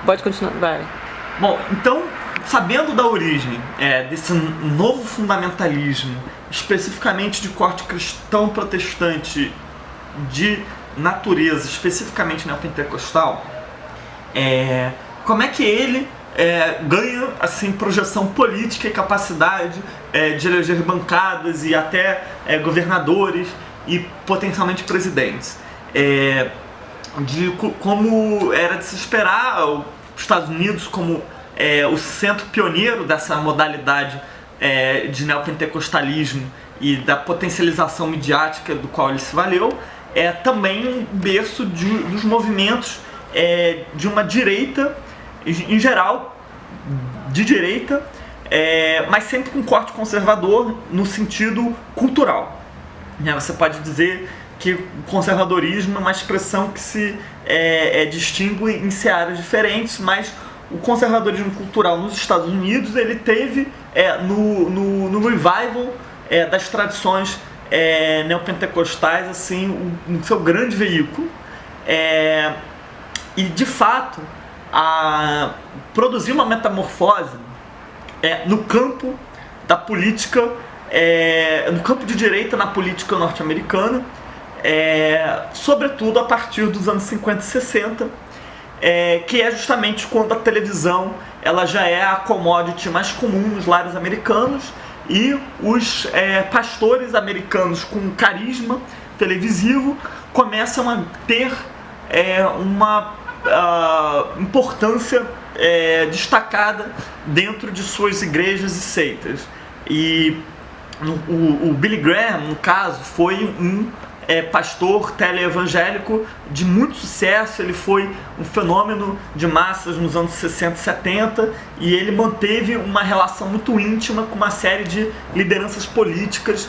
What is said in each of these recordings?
Pode continuar, vai. Bom, então, sabendo da origem desse novo fundamentalismo, especificamente de corte cristão protestante, de natureza especificamente neopentecostal, como é que ele ganha assim, projeção política e capacidade de eleger bancadas e até governadores e potencialmente presidentes. Como era de se esperar, os Estados Unidos como o centro pioneiro dessa modalidade de neopentecostalismo e da potencialização midiática do qual ele se valeu, é também um berço dos movimentos de uma direita, em geral, de direita, mas sempre com corte conservador no sentido cultural. Você pode dizer que o conservadorismo é uma expressão que se distingue em searas diferentes, mas o conservadorismo cultural nos Estados Unidos ele teve no revival das tradições neopentecostais assim, o seu grande veículo, e de fato produzir uma metamorfose no campo da política, no campo de direita na política norte-americana, sobretudo a partir dos anos 50 e 60, que é justamente quando a televisão ela já é a commodity mais comum nos lares americanos e os pastores americanos com carisma televisivo começam a ter uma importância destacada dentro de suas igrejas e seitas. E o Billy Graham, no caso, foi um pastor teleevangélico de muito sucesso. Ele foi um fenômeno de massas nos anos 60 e 70 e ele manteve uma relação muito íntima com uma série de lideranças políticas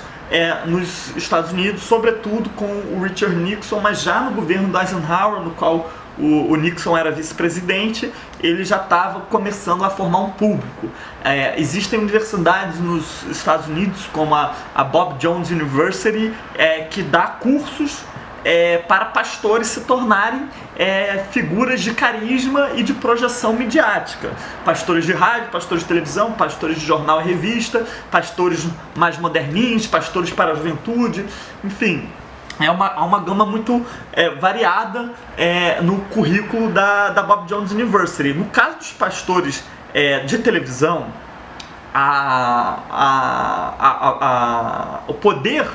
nos Estados Unidos, sobretudo com o Richard Nixon, mas já no governo do Eisenhower, no qual o Nixon era vice-presidente, ele já estava começando a formar um público. Existem universidades nos Estados Unidos, como a Bob Jones University, que dá cursos para pastores se tornarem figuras de carisma e de projeção midiática. Pastores de rádio, pastores de televisão, pastores de jornal e revista, pastores mais moderninhos, pastores para a juventude, enfim. Há uma gama muito variada no currículo da Bob Jones University. No caso dos pastores de televisão, o poder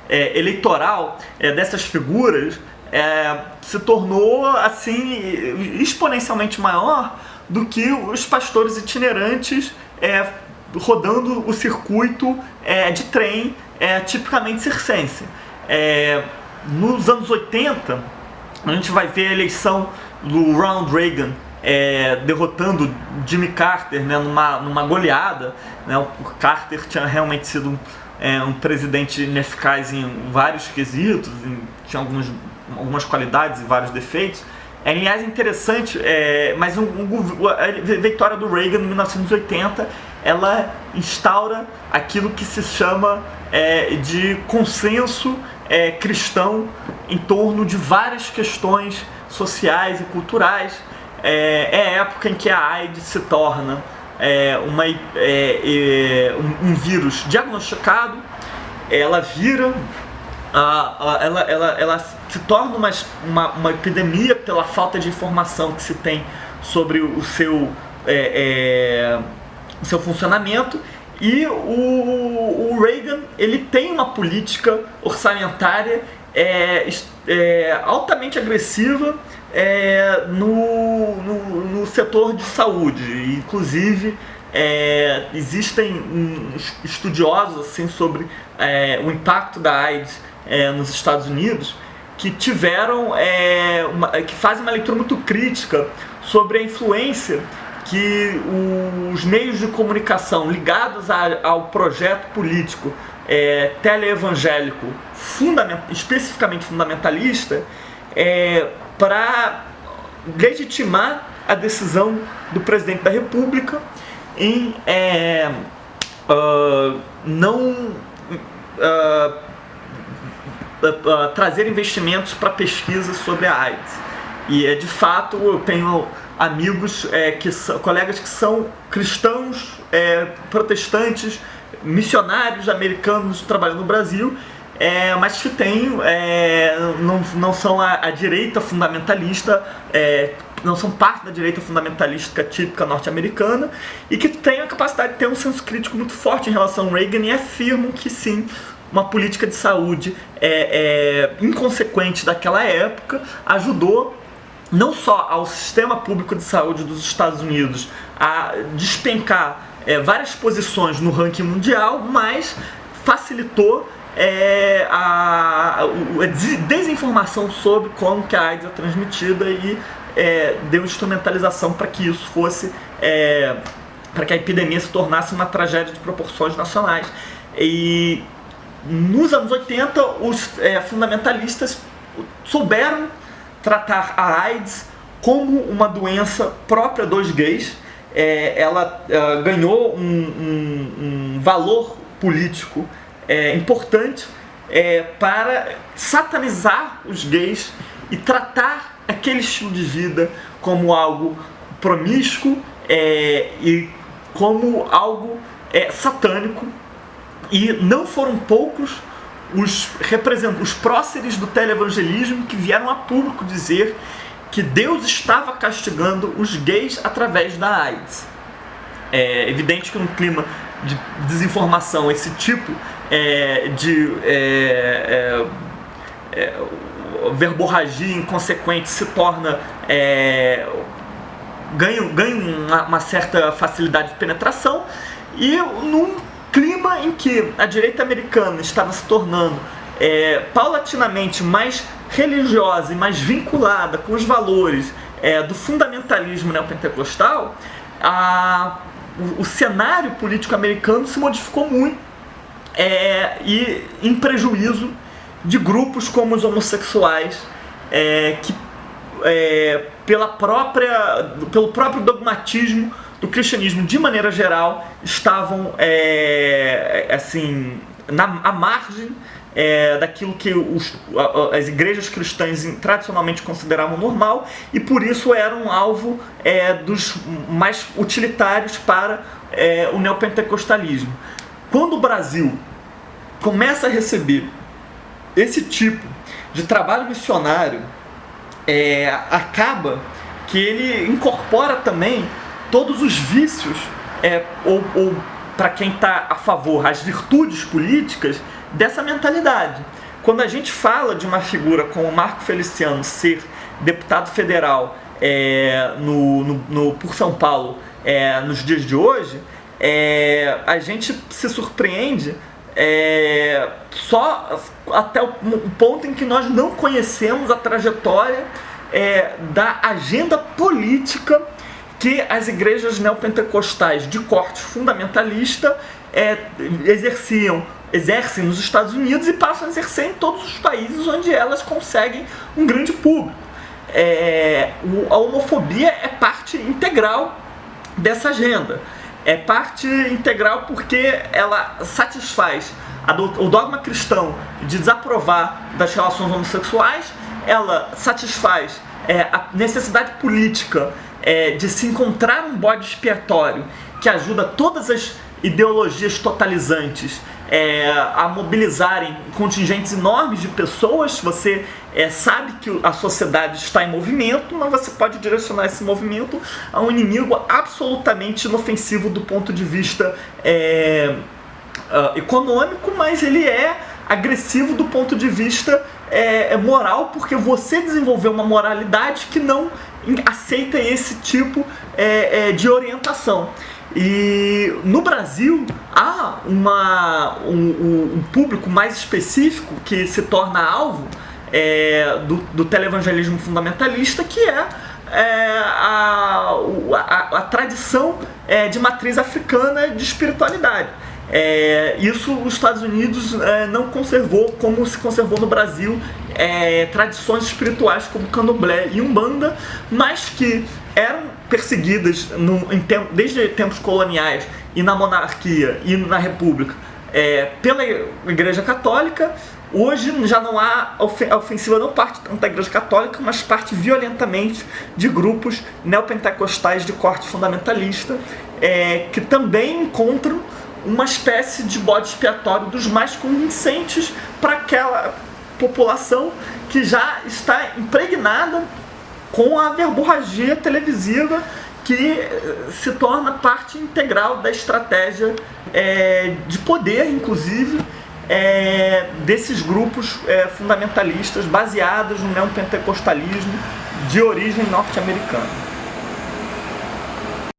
eleitoral dessas figuras se tornou assim exponencialmente maior do que os pastores itinerantes rodando o circuito de trem tipicamente circense. Nos anos 80, a gente vai ver a eleição do Ronald Reagan derrotando Jimmy Carter, numa goleada. O Carter tinha realmente sido um presidente ineficaz em vários quesitos, tinha algumas qualidades e vários defeitos. Aliás, é interessante, mas a vitória do Reagan em 1980, ela instaura aquilo que se chama de consenso cristão em torno de várias questões sociais e culturais. É a época em que a AIDS se torna um vírus diagnosticado, ela vira, ela se torna uma epidemia pela falta de informação que se tem sobre o seu funcionamento. E o Reagan ele tem uma política orçamentária altamente agressiva no setor de saúde. Inclusive existem estudiosos assim, sobre o impacto da AIDS nos Estados Unidos que fazem uma leitura muito crítica sobre a influência que os meios de comunicação ligados ao projeto político teleevangélico especificamente fundamentalista para legitimar a decisão do presidente da República em não trazer investimentos para pesquisa sobre a AIDS. E de fato eu tenho amigos, colegas que são cristãos, protestantes, missionários americanos trabalhando no Brasil, mas que não são a direita fundamentalista, não são parte da direita fundamentalista típica norte-americana, e que têm a capacidade de ter um senso crítico muito forte em relação ao Reagan e afirmam que sim, uma política de saúde inconsequente daquela época ajudou não só ao sistema público de saúde dos Estados Unidos a despencar várias posições no ranking mundial, mas facilitou a desinformação sobre como que a AIDS é transmitida e deu instrumentalização para que isso fosse, para que a epidemia se tornasse uma tragédia de proporções nacionais. E nos anos 80, os fundamentalistas souberam tratar a AIDS como uma doença própria dos gays. Ela ganhou um valor político importante para satanizar os gays e tratar aquele estilo de vida como algo promíscuo e como algo satânico. E não foram poucos os próceres do televangelismo que vieram a público dizer que Deus estava castigando os gays através da AIDS. É evidente que num clima de desinformação, esse tipo de verborragia inconsequente se torna ganha uma certa facilidade de penetração, e num clima em que a direita americana estava se tornando paulatinamente mais religiosa e mais vinculada com os valores do fundamentalismo neopentecostal, o cenário político americano se modificou muito, e em prejuízo de grupos como os homossexuais, que pelo próprio dogmatismo do cristianismo de maneira geral estavam à margem daquilo que as igrejas cristãs tradicionalmente consideravam normal, e por isso eram alvo dos mais utilitários para o neopentecostalismo. Quando o Brasil começa a receber esse tipo de trabalho missionário, acaba que ele incorpora também todos os vícios, ou para quem está a favor, as virtudes políticas dessa mentalidade. Quando a gente fala de uma figura como Marco Feliciano ser deputado federal por São Paulo nos dias de hoje, a gente se surpreende só até o ponto em que nós não conhecemos a trajetória da agenda política que as igrejas neopentecostais de corte fundamentalista exercem nos Estados Unidos e passam a exercer em todos os países onde elas conseguem um grande público. A homofobia é parte integral dessa agenda. É parte integral porque ela satisfaz o dogma cristão de desaprovar das relações homossexuais, ela satisfaz a necessidade política de se encontrar um bode expiatório que ajuda todas as ideologias totalizantes a mobilizarem contingentes enormes de pessoas. Você sabe que a sociedade está em movimento, mas você pode direcionar esse movimento a um inimigo absolutamente inofensivo do ponto de vista econômico, mas ele é agressivo do ponto de vista moral, porque você desenvolveu uma moralidade que não aceita esse tipo de orientação. E no Brasil há um público mais específico que se torna alvo do televangelismo fundamentalista, que a tradição de matriz africana de espiritualidade. Isso os Estados Unidos não conservou como se conservou no Brasil, tradições espirituais como Candomblé e Umbanda, mas que eram perseguidas desde tempos coloniais e na monarquia e na república pela Igreja Católica, Hoje já não há, a ofensiva não parte tanto da Igreja Católica, mas parte violentamente de grupos neopentecostais de corte fundamentalista, que também encontram uma espécie de bode expiatório dos mais convincentes para aquela população que já está impregnada com a verborragia televisiva, que se torna parte integral da estratégia de poder, inclusive, desses grupos fundamentalistas baseados no neopentecostalismo de origem norte-americana.